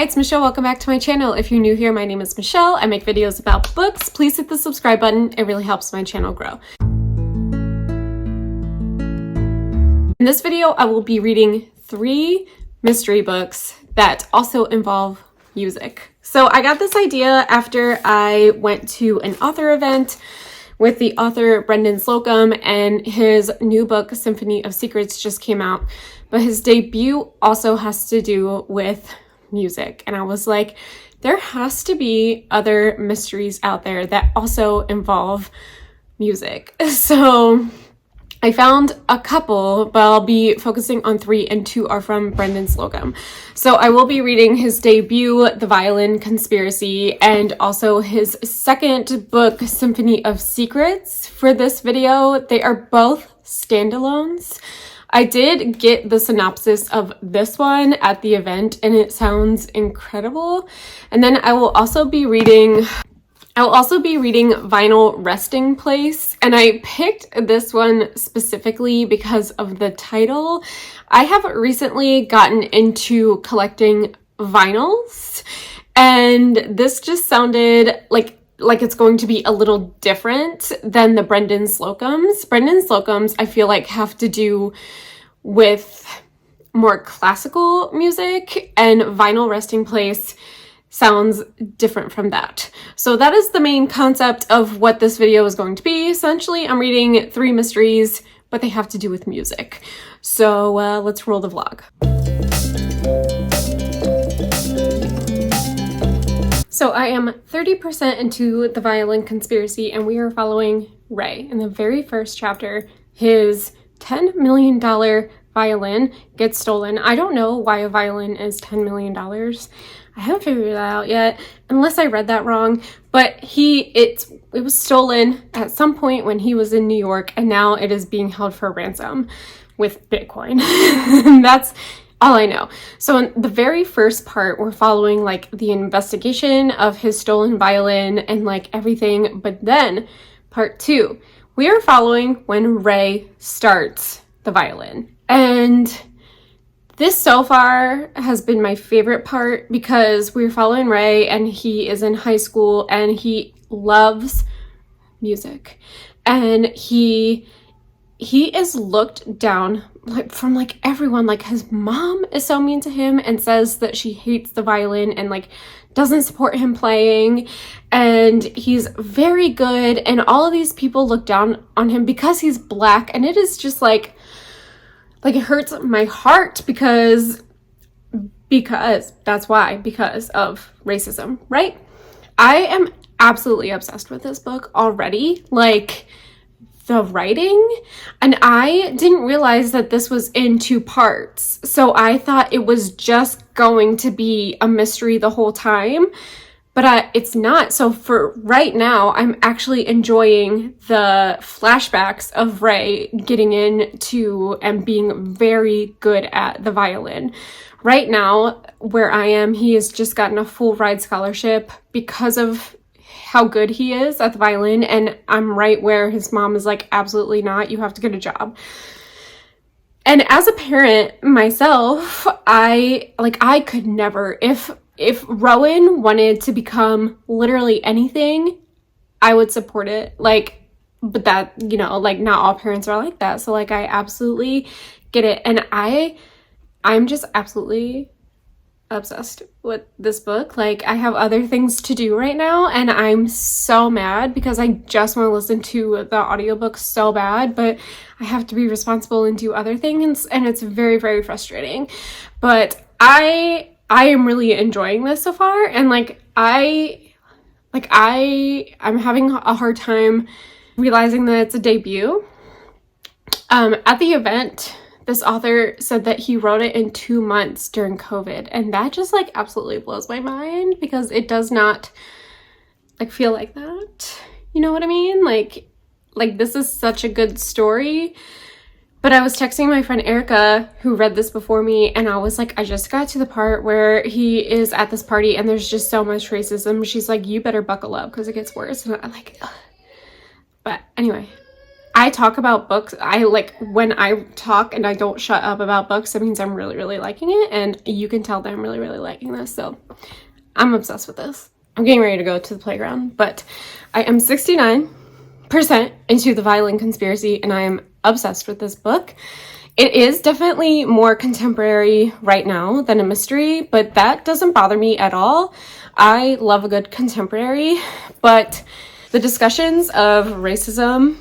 Hi, it's Michelle. Welcome back to my channel. If you're new here, my name is Michelle. I make videos about books. Please hit the subscribe button. It really helps my channel grow. In this video, I will be reading 3 mystery books that also involve music. So I got this idea after I went to an author event with the author Brendan Slocum, and his new book, Symphony of Secrets, just came out. But his debut also has to do with music. And I was like, there has to be other mysteries out there that also involve music. So I found a couple, but I'll be focusing on 3, and 2 are from Brendan Slocum. So I will be reading his debut, The Violin Conspiracy, and also his second book, Symphony of Secrets, for this video. They are both standalones. I did get the synopsis of this one at the event, and it sounds incredible. And then I will also be reading Vinyl Resting Place, and I picked this one specifically because of the title. I have recently gotten into collecting vinyls, and this just sounded like it's going to be a little different than the Brendan Slocums. Brendan Slocums, I feel like, have to do with more classical music, and Vinyl Resting Place sounds different from that. So that is the main concept of what this video is going to be. Essentially, I'm reading 3 mysteries, but they have to do with music. So let's roll the vlog. So I am 30% into The Violin Conspiracy, and we are following Ray. In the very first chapter, his $10 million violin gets stolen. I don't know why a violin is $10 million. I haven't figured that out yet, unless I read that wrong. But it was stolen at some point when he was in New York, and now it is being held for ransom with Bitcoin. That's all I know. So in the very first part, we're following like the investigation of his stolen violin and like everything. But then part 2, we are following when Ray starts the violin. And this so far has been my favorite part because we're following Ray, and he is in high school and he loves music. And he is looked down from everyone. Like, his mom is so mean to him and says that she hates the violin and like doesn't support him playing, and he's very good, and all of these people look down on him because he's black. And it is just like it hurts my heart because that's why, because of racism, right? I am absolutely obsessed with this book already. Like, the writing, and I didn't realize that this was in 2 parts. So I thought it was just going to be a mystery the whole time, but it's not. So for right now, I'm actually enjoying the flashbacks of Ray getting into and being very good at the violin. Right now, where I am, he has just gotten a full ride scholarship because of how good he is at the violin, and I'm right where his mom is like, absolutely not, you have to get a job. And as a parent myself, I could never, if Rowan wanted to become literally anything, I would support it. But that, not all parents are like that. So I absolutely get it. And I'm just absolutely obsessed with this book. I have other things to do right now, and I'm so mad because I just want to listen to the audiobook so bad, but I have to be responsible and do other things, and it's very, very frustrating. But I am really enjoying this so far, and I'm having a hard time realizing that it's a debut. At the event, this author said that he wrote it in 2 months during COVID, and that just absolutely blows my mind because it does not feel like that. You know what I mean? Like this is such a good story. But I was texting my friend Erica, who read this before me, and I was like, I just got to the part where he is at this party and there's just so much racism. She's like, you better buckle up because it gets worse. And I'm like, ugh. But anyway, I talk about books. When I talk and I don't shut up about books, it means I'm really, really liking it. And you can tell that I'm really, really liking this. So I'm obsessed with this. I'm getting ready to go to the playground, but I am 69% into the Violin Conspiracy and I am obsessed with this book. It is definitely more contemporary right now than a mystery, but that doesn't bother me at all. I love a good contemporary, but the discussions of racism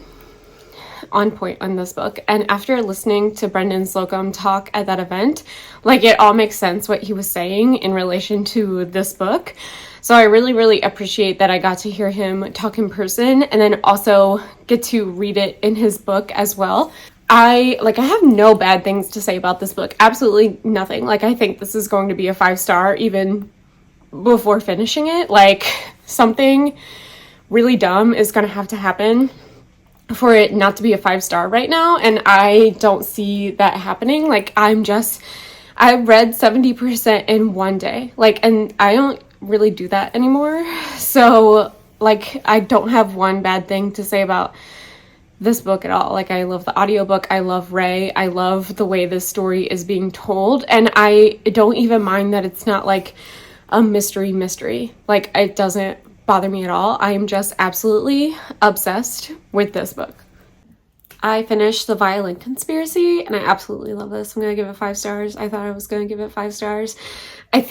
on point on this book. And after listening to Brendan Slocum talk at that event, like, it all makes sense what he was saying in relation to this book. So I really, really appreciate that I got to hear him talk in person and then also get to read it in his book as well. I have no bad things to say about this book. Absolutely nothing. Like, I think this is going to be a 5-star even before finishing it. Like, something really dumb is going to have to happen for it not to be a 5-star right now, and I don't see that happening. Like, I read 70% in one day, like, and I don't really do that anymore. So, like, I don't have one bad thing to say about this book at all. Like, I love the audiobook, I love Ray, I love the way this story is being told, and I don't even mind that it's not like a mystery. Like, it doesn't bother me at all. I am just absolutely obsessed with this book. I finished The Violin Conspiracy and I absolutely love this. I'm gonna give it 5 stars. I thought I was gonna give it 5 stars. I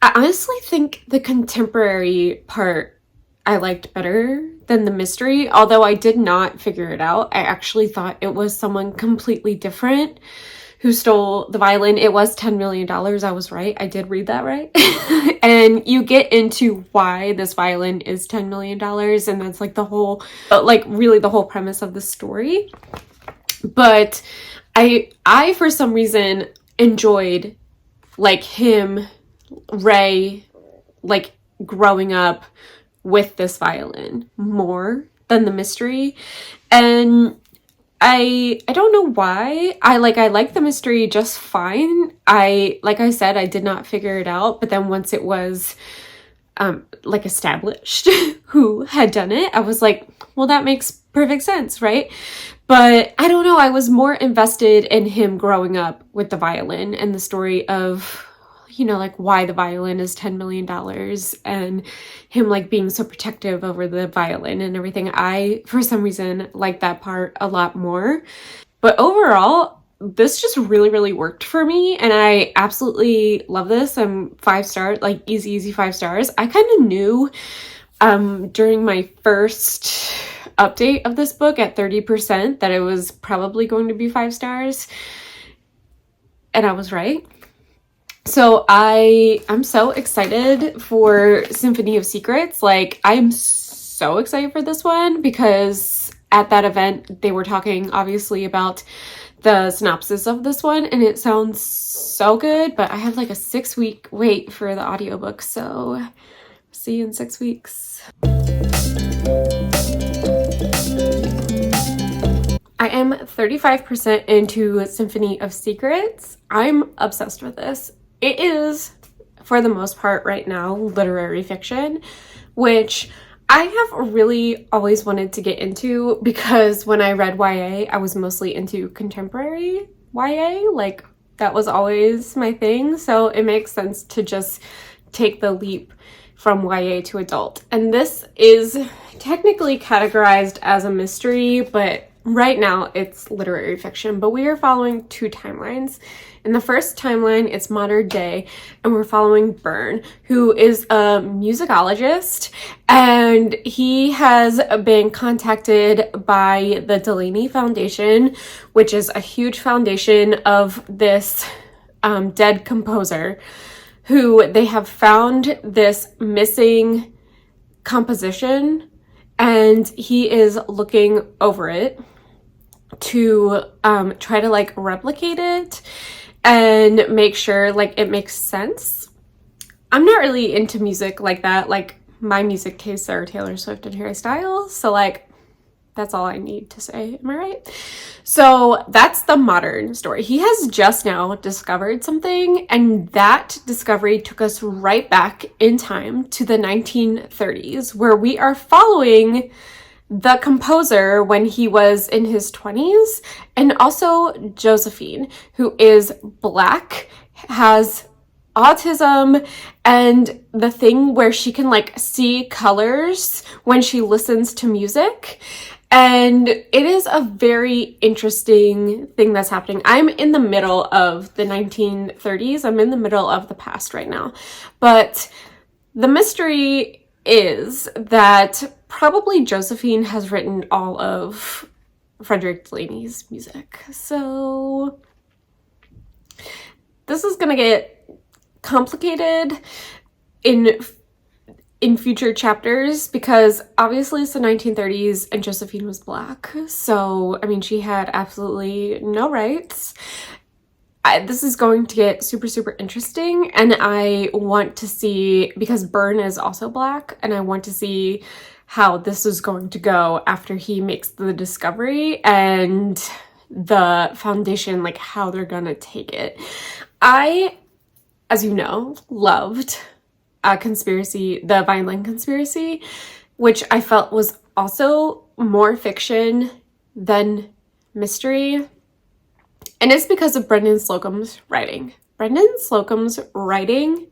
honestly think the contemporary part I liked better than the mystery, although I did not figure it out. I actually thought it was someone completely different who stole the violin. It was $10 million. I was right. I did read that right. And you get into why this violin is $10 million. And that's like the whole, really the whole premise of the story. But I for some reason enjoyed like him, Ray, like growing up with this violin more than the mystery. And I don't know why. I like the mystery just fine. Like I said, I did not figure it out, but then once it was established who had done it, I was like, well, that makes perfect sense, right? But I don't know, I was more invested in him growing up with the violin and the story of, like why the violin is $10 million and him like being so protective over the violin and everything. I, for some reason, like that part a lot more. But overall, this just really, really worked for me. And I absolutely love this. I'm 5 stars, like easy 5 stars. I kind of knew during my first update of this book at 30% that it was probably going to be 5 stars. And I was right. So I'm so excited for Symphony of Secrets. Like, I'm so excited for this one because at that event, they were talking obviously about the synopsis of this one and it sounds so good, but I have like a 6-week wait for the audiobook. So see you in 6 weeks. I am 35% into Symphony of Secrets. I'm obsessed with this. It is, for the most part right now, literary fiction, which I have really always wanted to get into because when I read YA, I was mostly into contemporary YA. Like, that was always my thing. So it makes sense to just take the leap from YA to adult. And this is technically categorized as a mystery, but right now it's literary fiction. But we are following 2 timelines. In the first timeline, it's modern day, and we're following Byrne, who is a musicologist, and he has been contacted by the Delaney Foundation, which is a huge foundation of this dead composer, who they have found this missing composition, and he is looking over it to try to like replicate it and make sure like it makes sense. I'm not really into music like that. Like, my music tastes are Taylor Swift and Harry Styles, so like that's all I need to say. Am I right? So that's the modern story. He has just now discovered something, and that discovery took us right back in time to the 1930s, where we are following the composer when he was in his 20s, and also Josephine, who is Black, has autism, and the thing where she can like see colors when she listens to music. And it is a very interesting thing that's happening. I'm in the middle of the 1930s. I'm in the middle of the past right now. But the mystery is that probably Josephine has written all of Frederick Delaney's music. So this is gonna get complicated in future chapters, because obviously it's the 1930s and Josephine was Black. So, I mean, she had absolutely no rights. This is going to get super, super interesting, and I want to see, because Byrne is also Black, and I want to see how this is going to go after he makes the discovery and the foundation, like how they're gonna take it. I, as you know, loved the Violin Conspiracy, which I felt was also more fiction than mystery. And it's because of Brendan Slocum's writing. Brendan Slocum's writing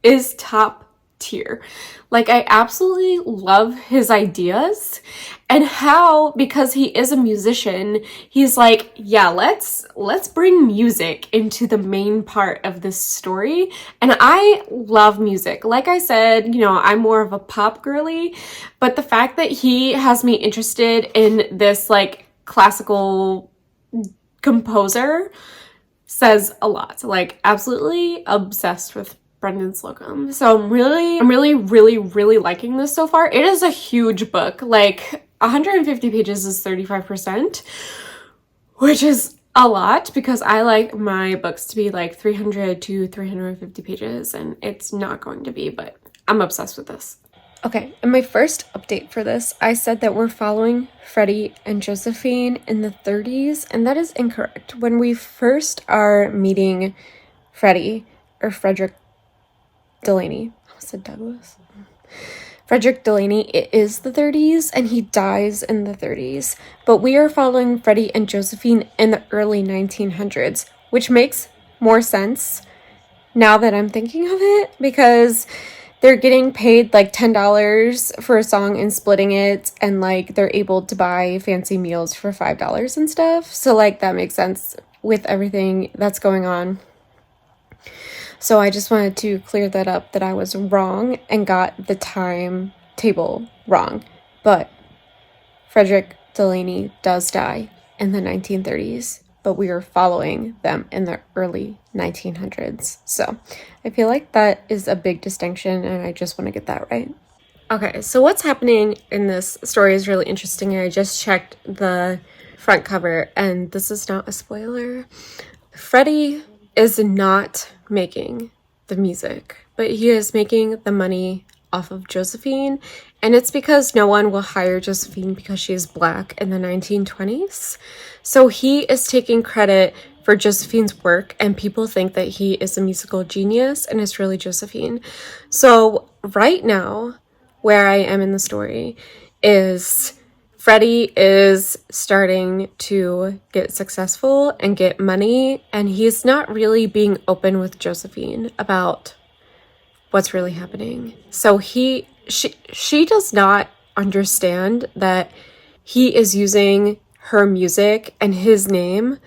is top tier. Like, I absolutely love his ideas, and how, because he is a musician, he's like, yeah, let's bring music into the main part of this story. And I love music. Like I said, you know, I'm more of a pop girly, but the fact that he has me interested in this like classical composer says a lot. Like, absolutely obsessed with Brendan Slocum. So I'm really liking this so far. It is a huge book. Like, 150 pages is 35%, which is a lot, because I like my books to be like 300 to 350 pages, and it's not going to be, but I'm obsessed with this. Okay, in my first update for this, I said that we're following Freddie and Josephine in the 30s, and that is incorrect. When we first are meeting Freddie, or Frederick Delaney, I said Douglas. Frederick Delaney, it is the 30s, and he dies in the 30s. But we are following Freddie and Josephine in the early 1900s, which makes more sense now that I'm thinking of it, because they're getting paid like $10 for a song and splitting it, and like they're able to buy fancy meals for $5 and stuff. So like that makes sense with everything that's going on. So I just wanted to clear that up, that I was wrong and got the timetable wrong. But Frederick Delaney does die in the 1930s, but we are following them in the early 1900s. So I feel like that is a big distinction, and I just want to get that right. Okay, so what's happening in this story is really interesting. I just checked the front cover, and this is not a spoiler. Freddie is not making the music, but he is making the money off of Josephine, and it's because no one will hire Josephine because she is Black in the 1920s. So he is taking credit for Josephine's work, and people think that he is a musical genius, and it's really Josephine. So right now, where I am in the story is Freddie is starting to get successful and get money, and he's not really being open with Josephine about what's really happening. So she does not understand that he is using her music and his name,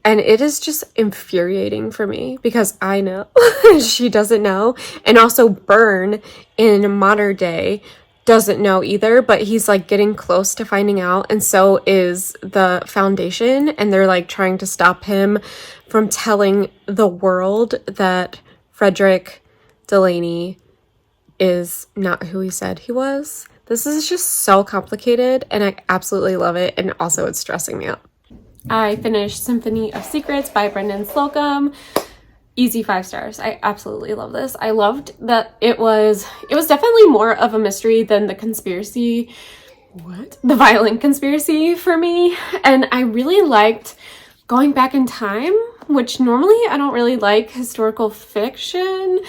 and it is just infuriating for me, because I know she doesn't know. And also Byrne in modern day doesn't know either, but he's like getting close to finding out, and so is the foundation, and they're like trying to stop him from telling the world that Frederick Delaney is not who he said he was. This is just so complicated, and I absolutely love it, and also it's stressing me out. I finished Symphony of Secrets by Brendan Slocum. Easy 5 stars. I absolutely love this. I loved that it was definitely more of a mystery than the conspiracy, the Violin Conspiracy for me. And I really liked going back in time, which normally I don't really like historical fiction,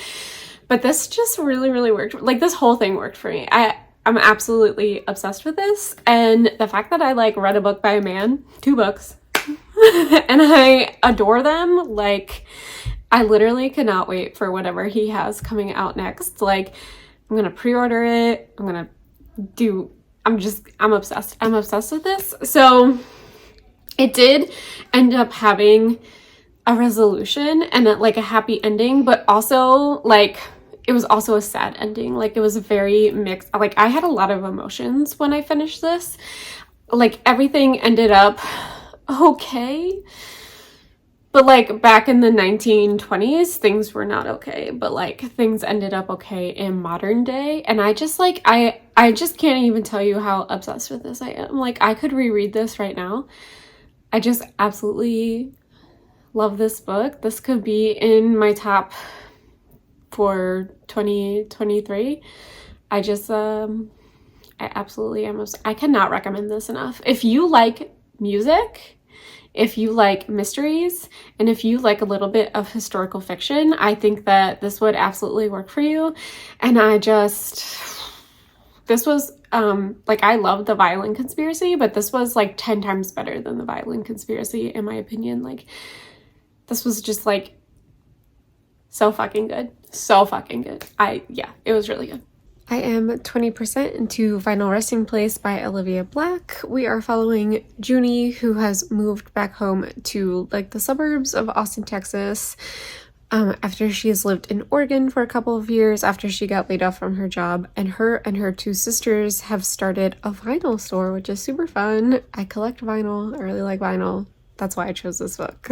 but this just really worked. Like, this whole thing worked for me. I I'm absolutely obsessed with this. And the fact that I like read a book by a man, 2 books, and I adore them. Like, I literally cannot wait for whatever he has coming out next. Like, I'm gonna pre-order it. I'm obsessed. I'm obsessed with this. So it did end up having a resolution and like a happy ending, but also like it was also a sad ending. Like, it was very mixed. Like, I had a lot of emotions when I finished this. Like, everything ended up okay. But like back in the 1920s, things were not okay. But like things ended up okay in modern day. And I just like, I just can't even tell you how obsessed with this I am. Like, I could reread this right now. I just absolutely love this book. This could be in my top for 2023. I absolutely am. I cannot recommend this enough. If you like music, if you like mysteries, and if you like a little bit of historical fiction, I think that this would absolutely work for you. And this was, like, I love the Violin Conspiracy, but this was like 10 times better than the Violin Conspiracy, in my opinion. Like, this was just like so fucking good. So fucking good. Yeah, it was really good. I am 20% into Final Resting Place by Olivia Black. We are following Junie, who has moved back home to like the suburbs of Austin, Texas, after she has lived in Oregon for a couple of years after she got laid off from her job. And her 2 sisters have started a vinyl store, which is super fun. I collect vinyl. I really like vinyl. That's why I chose this book.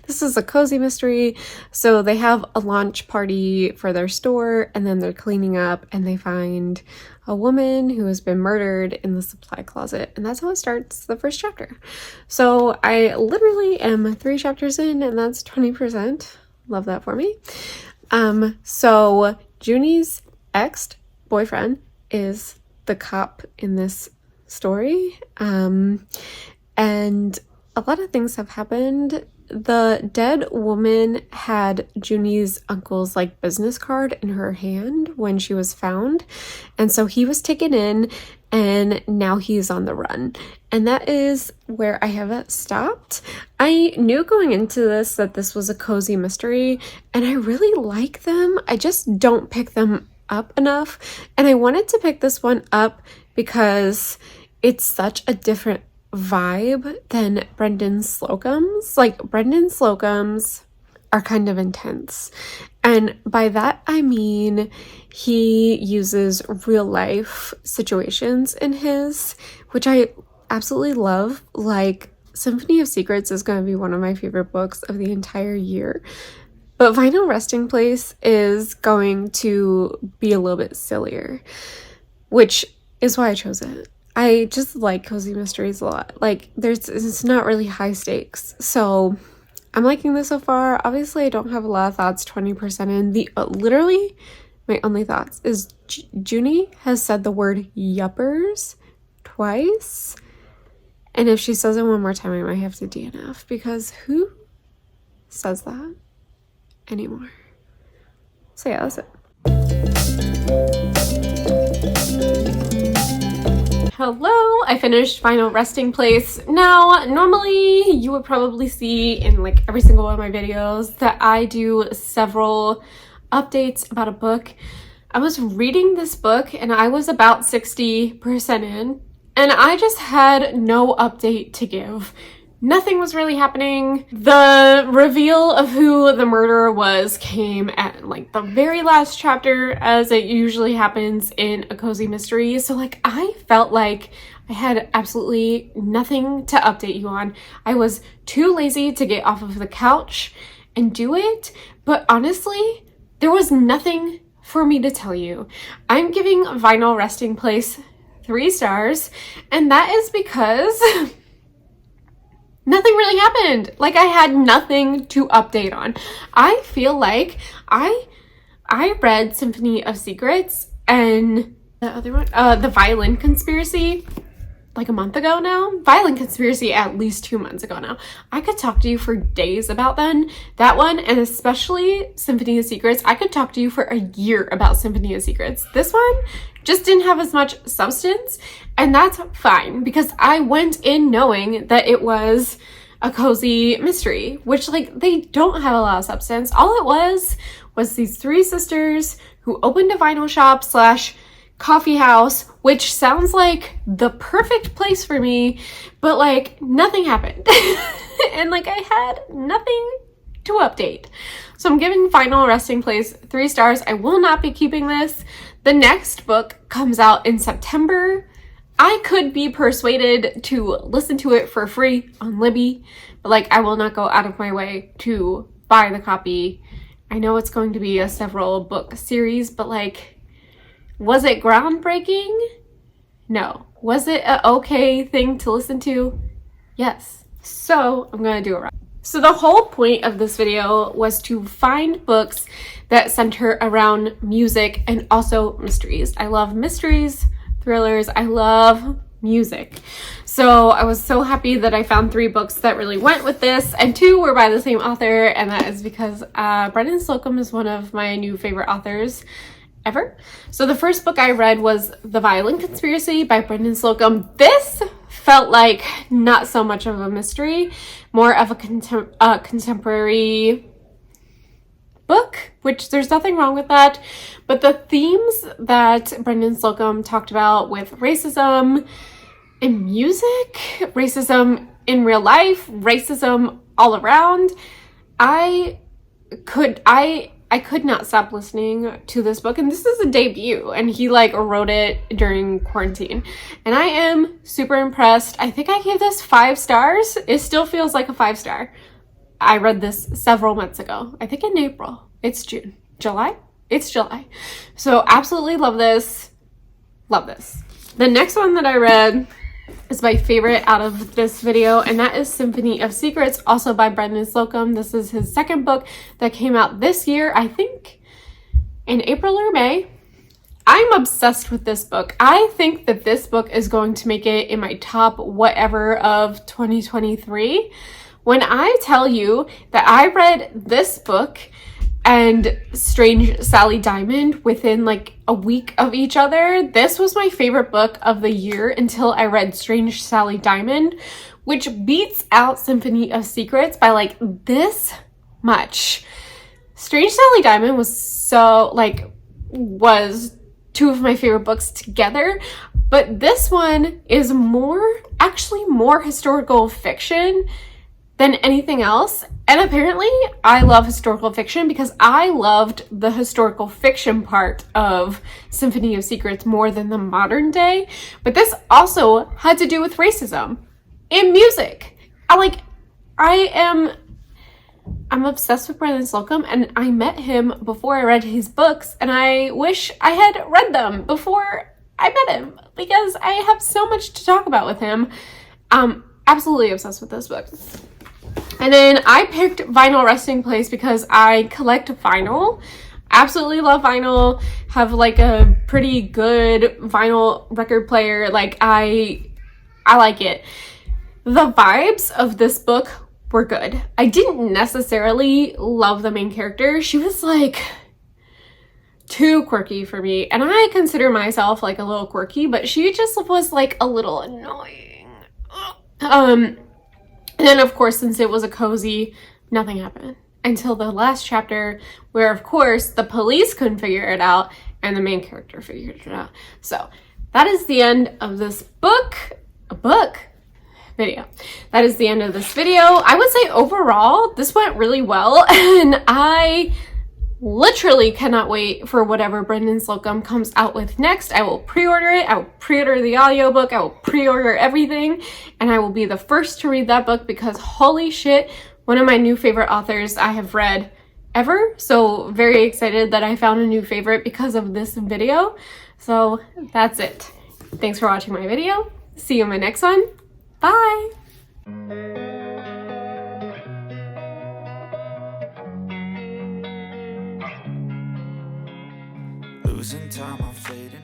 This is a cozy mystery. So they have a launch party for their store, and then they're cleaning up and they find a woman who has been murdered in the supply closet. And that's how it starts the first chapter. So I literally am 3 chapters in, and that's 20%. Love that for me. So Junie's ex-boyfriend is the cop in this story. And a lot of things have happened. The dead woman had Junie's uncle's like business card in her hand when she was found. And so he was taken in, and now he's on the run. And that is where I have it stopped. I knew going into this that this was a cozy mystery, and I really like them. I just don't pick them up enough. And I wanted to pick this one up because it's such a different vibe than Brendan Slocum's. Like, Brendan Slocum's are kind of intense, and by that I mean he uses real life situations in his, which I absolutely love. Like, Symphony of Secrets is going to be one of my favorite books of the entire year, but Final Resting Place is going to be a little bit sillier, which is why I chose it. I just like cozy mysteries a lot. Like, it's not really high stakes. So I'm liking this so far. Obviously, I don't have a lot of thoughts 20% in. Literally, my only thoughts is Junie has said the word yuppers twice. And if she says it one more time, I might have to DNF, because who says that anymore? So yeah, that's it. Hello, I finished Final Resting Place. Now, normally you would probably see in like every single one of my videos that I do several updates about a book. I was reading this book and I was about 60% in, and I just had no update to give. Nothing was really happening. The reveal of who the murderer was came at like the very last chapter, as it usually happens in a cozy mystery. So like, I felt like I had absolutely nothing to update you on. I was too lazy to get off of the couch and do it. But honestly, there was nothing for me to tell you. I'm giving Final Resting Place 3 stars, and that is because nothing really happened. Like, I had nothing to update on. I feel like I read Symphony of Secrets and the other one, the Violin Conspiracy, like a month ago now. Violin Conspiracy at least 2 months ago now. I could talk to you for days about that one, and especially Symphony of Secrets. I could talk to you for a year about Symphony of Secrets. This one just didn't have as much substance, and that's fine because I went in knowing that it was a cozy mystery, which like they don't have a lot of substance. All it was these 3 sisters who opened a vinyl shop / coffee house, which sounds like the perfect place for me, but like nothing happened. And like I had nothing to update. So I'm giving Final Resting Place 3 stars. I will not be keeping this. The next book comes out in September. I could be persuaded to listen to it for free on Libby, but like I will not go out of my way to buy the copy. I know it's going to be a several book series, but like, was it groundbreaking? No. Was it an okay thing to listen to? Yes. So I'm gonna do it right. So the whole point of this video was to find books that center around music and also mysteries. I love mysteries, thrillers, I love music. So I was so happy that I found 3 books that really went with this, and 2 were by the same author, and that is because Brendan Slocum is one of my new favorite authors ever. So the first book I read was The Violin Conspiracy by Brendan Slocum. This felt like not so much of a mystery, more of a contemporary book, which there's nothing wrong with that. But the themes that Brendan Slocum talked about with racism in music, racism in real life, racism all around, I could not stop listening to this book, and this is a debut, and he like wrote it during quarantine, and I am super impressed. I think I gave this 5 stars. It still feels like a 5-star. I read this several months ago. I think in April. It's June. July? It's July. So absolutely love this. Love this. The next one that I read is my favorite out of this video, and that is Symphony of Secrets, also by Brendan Slocum. This is his second book that came out this year, I think in April or May. I'm obsessed with this book. I think that this book is going to make it in my top whatever of 2023. When I tell you that I read this book and Strange Sally Diamond within like a week of each other, this was my favorite book of the year until I read Strange Sally Diamond, which beats out Symphony of Secrets by like this much. Strange Sally Diamond was 2 of my favorite books together, but this one is actually more historical fiction than anything else. And apparently I love historical fiction because I loved the historical fiction part of Symphony of Secrets more than the modern day. But this also had to do with racism in music. I'm obsessed with Brendan Slocum, and I met him before I read his books, and I wish I had read them before I met him because I have so much to talk about with him. Absolutely obsessed with this book. And then I picked Vinyl Resting Place because I collect vinyl. Absolutely love vinyl. Have like a pretty good vinyl record player. Like I like it. The vibes of this book were good. I didn't necessarily love the main character. She was like too quirky for me, and I consider myself like a little quirky, but she just was like a little annoying. And then, of course, since it was a cozy, nothing happened until the last chapter where, of course, the police couldn't figure it out and the main character figured it out. So that is the end of this video. That is the end of this video. I would say overall, this went really well, and I literally cannot wait for whatever Brendan Slocum comes out with next. I will pre-order it. I will pre-order the audiobook. I will pre-order everything, and I will be the first to read that book because holy shit, one of my new favorite authors I have read ever. So very excited that I found a new favorite because of this video. So that's it. Thanks for watching my video. See you in my next one. Bye. Losing time, I'm fading